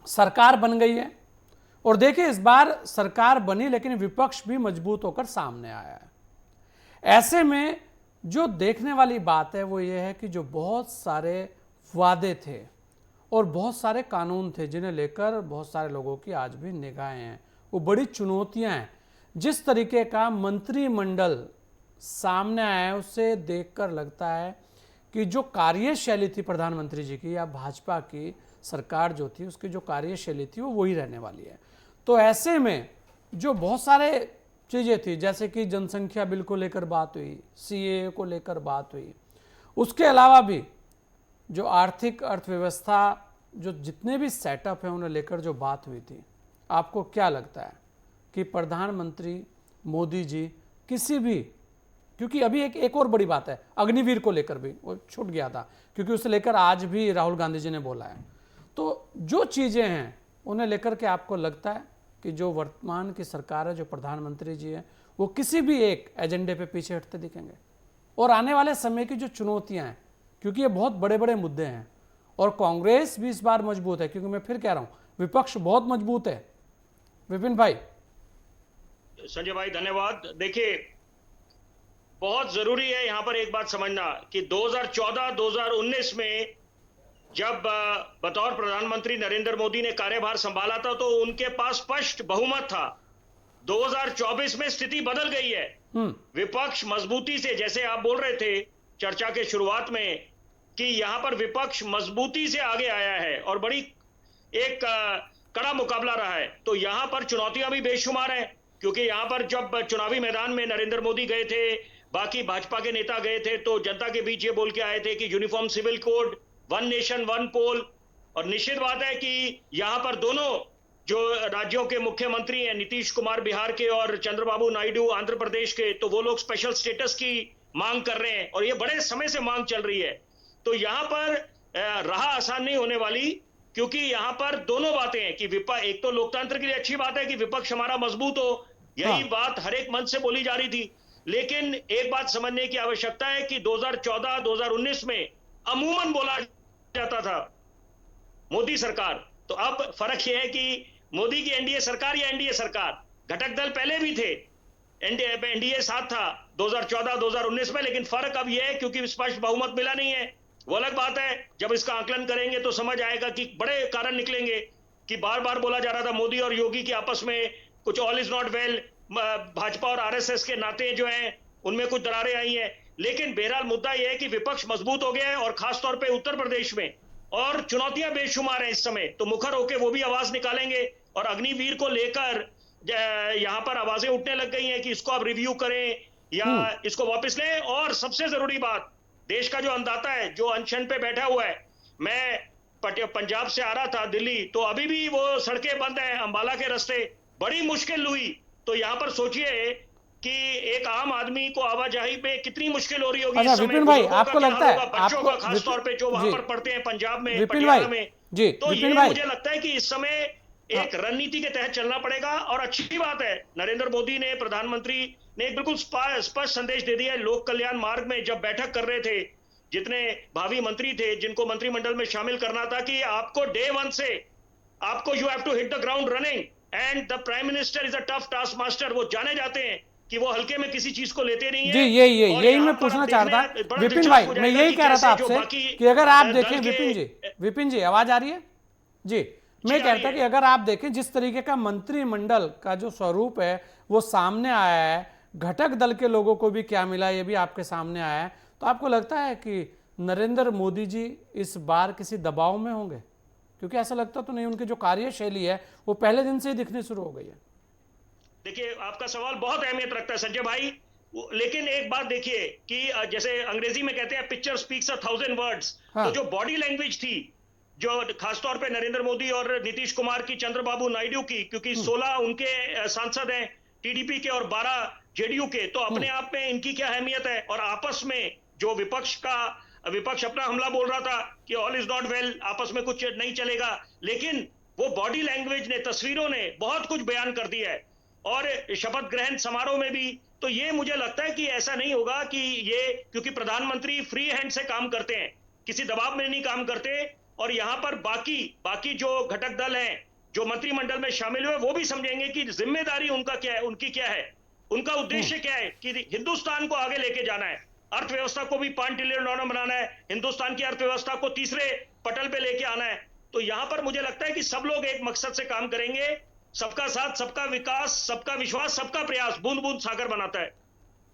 सरकार बन गई है और देखिए इस बार सरकार बनी लेकिन विपक्ष भी मजबूत होकर सामने आया है। ऐसे में जो देखने वाली बात है वो ये है कि जो बहुत सारे वादे थे और बहुत सारे कानून थे जिन्हें लेकर बहुत सारे लोगों की आज भी निगाहें हैं, वो बड़ी चुनौतियां हैं। जिस तरीके का मंत्रिमंडल सामने आया है उससे देखकर लगता है कि जो कार्यशैली थी प्रधानमंत्री जी की या भाजपा की सरकार जो थी उसकी जो कार्यशैली थी वो वही रहने वाली है। तो ऐसे में जो बहुत सारे चीज़ें थी जैसे कि जनसंख्या बिल को लेकर बात हुई, सीएए को लेकर बात हुई, उसके अलावा भी जो आर्थिक अर्थव्यवस्था जो जितने भी सेटअप हैं उन्हें लेकर जो बात हुई थी, आपको क्या लगता है कि प्रधानमंत्री मोदी जी किसी भी, क्योंकि अभी एक और बड़ी बात है अग्निवीर को लेकर भी वो छूट गया था क्योंकि उसे लेकर आज भी राहुल गांधी जी ने बोला है, तो जो चीज़ें हैं उन्हें लेकर के आपको लगता है कि जो वर्तमान की सरकार है, जो प्रधानमंत्री जी है, वो किसी भी एक एजेंडे पे पीछे हटते दिखेंगे? और आने वाले समय की जो चुनौतियां हैं, क्योंकि ये बहुत बड़े बड़े मुद्दे हैं और कांग्रेस भी इस बार मजबूत है, क्योंकि मैं फिर कह रहा हूं विपक्ष बहुत मजबूत है। विपिन भाई। संजय भाई धन्यवाद। देखिए, बहुत जरूरी है यहां पर एक बात समझना कि 2014-2019 में जब बतौर प्रधानमंत्री नरेंद्र मोदी ने कार्यभार संभाला था तो उनके पास स्पष्ट बहुमत था। 2024 में स्थिति बदल गई है। विपक्ष मजबूती से, जैसे आप बोल रहे थे चर्चा के शुरुआत में कि यहां पर विपक्ष मजबूती से आगे आया है और बड़ी एक कड़ा मुकाबला रहा है। तो यहां पर चुनौतियां भी बेशुमार हैं, क्योंकि यहां पर जब चुनावी मैदान में नरेंद्र मोदी गए थे, बाकी भाजपा के नेता गए थे, तो जनता के बीच ये बोल के आए थे कि uniform civil code, one nation one poll. और निश्चित बात है कि यहां पर दोनों जो राज्यों के मुख्यमंत्री हैं, नीतीश कुमार बिहार के और चंद्रबाबू नायडू आंध्र प्रदेश के, तो वो लोग स्पेशल स्टेटस की मांग कर रहे हैं और ये बड़े समय से मांग चल रही है। तो यहां पर राह आसान नहीं होने वाली, क्योंकि यहां पर दोनों बातें हैं कि एक तो लोकतंत्र के लिए अच्छी बात है कि विपक्ष हमारा मजबूत हो, यही बात हर एक मंच से बोली जा रही थी। लेकिन एक बात समझने की आवश्यकता है कि 2014-2019 में अमूमन बोला जाता था मोदी सरकार। तो अब फर्क यह है कि मोदी की एनडीए सरकार या एनडीए सरकार, घटक दल पहले भी थे, एनडीए साथ था 2014-2019 में, लेकिन फर्क अब यह है क्योंकि स्पष्ट बहुमत मिला नहीं है। वो अलग बात है, जब इसका आकलन करेंगे तो समझ आएगा कि बड़े कारण निकलेंगे कि बार बार बोला जा रहा था मोदी और योगी की आपस में कुछ all is not well, Bhajpa और आरएसएस के नाते जो हैं उनमें कुछ दरारें आई हैं। लेकिन बहरहाल मुद्दा यह है कि विपक्ष मजबूत हो गया है और खासतौर पे उत्तर प्रदेश में, और चुनौतियां बेशुमार हैं इस समय, तो मुखर होकर वो भी आवाज निकालेंगे। और अग्निवीर को लेकर यहां पर आवाजें उठने लग गई हैं कि इसको आप रिव्यू करें या इसको वापस लें। और सबसे जरूरी बात, देश का जो अन्नदाता है, जो अनशन पे बैठा हुआ है, मैं पंजाब से आ रहा था दिल्ली, तो अभी भी वो सड़कें बंद हैं, अंबाला के रास्ते, बड़ी मुश्किल हुई। तो यहाँ पर सोचिए कि एक आम आदमी को आवाजाही में कितनी मुश्किल हो रही होगी। अच्छा विपिन भाई, आपको लगता है बच्चों का खासतौर पे जो वहां पर पढ़ते हैं पंजाब में, पटियाला में, जी, तो ये मुझे लगता है कि इस समय एक रणनीति के तहत चलना पड़ेगा। और अच्छी बात है, नरेंद्र मोदी ने, प्रधानमंत्री ने एक बिल्कुल स्पष्ट संदेश दे दिया है। लोक कल्याण मार्ग में जब बैठक कर रहे थे, जितने भावी मंत्री थे जिनको मंत्रिमंडल में शामिल करना था, कि आपको डे वन से आपको you have to hit the ground running and the prime minister is a tough taskmaster. वो जाने जाते हैं कि वो हल्के में किसी चीज को लेते नहीं है। जी, यही मैं पूछना चाह रहा था विपिन भाई, मैं यही कह रहा था आपसे कि अगर आप देखें विपिन जी आवाज आ रही है जी, मैं कहता था कि अगर आप देखें जिस तरीके का मंत्रिमंडल का जो स्वरूप है वो सामने आया है, घटक दल के लोगों को भी क्या मिला ये भी आपके सामने आया है, तो आपको लगता है कि नरेंद्र मोदी जी इस बार किसी दबाव में होंगे? क्योंकि ऐसा लगता तो नहीं, उनकी जो कार्यशैली है वो पहले दिन से ही दिखनी शुरू हो गई है। देखिए, आपका सवाल बहुत अहमियत रखता है संजय भाई, लेकिन एक बात देखिए कि जैसे अंग्रेजी में कहते हैं पिक्चर स्पीक्स 1,000 वर्ड्स। तो जो बॉडी लैंग्वेज थी, जो खासतौर पे नरेंद्र मोदी और नीतीश कुमार की, चंद्रबाबू नायडू की, क्योंकि 16 उनके सांसद हैं टीडीपी के और 12 जेडीयू के, तो अपने आप में इनकी क्या अहमियत है। और आपस में जो विपक्ष अपना हमला बोल रहा था कि ऑल इज नॉट वेल, आपस में कुछ नहीं चलेगा, लेकिन वो बॉडी लैंग्वेज ने, तस्वीरों ने बहुत कुछ बयान कर दिया है। और शपथ ग्रहण समारोह में भी, तो ये मुझे लगता है कि ऐसा नहीं होगा कि ये, क्योंकि प्रधानमंत्री फ्री हैंड से काम करते हैं, किसी दबाव में नहीं काम करते। और यहाँ पर बाकी बाकी जो घटक दल हैं, जो मंत्रिमंडल में शामिल हुए, वो भी समझेंगे कि जिम्मेदारी उनका क्या है, उनकी क्या है, उनका उद्देश्य क्या है कि हिंदुस्तान को आगे लेके जाना है, अर्थव्यवस्था को भी $5 ट्रिलियन बनाना है, हिंदुस्तान की अर्थव्यवस्था को तीसरे पटल पे लेके आना है। तो यहां पर मुझे लगता है कि सब लोग एक मकसद से काम करेंगे, सबका साथ, सबका विकास, सबका विश्वास, सबका प्रयास, बूंद बूंद सागर बनाता है।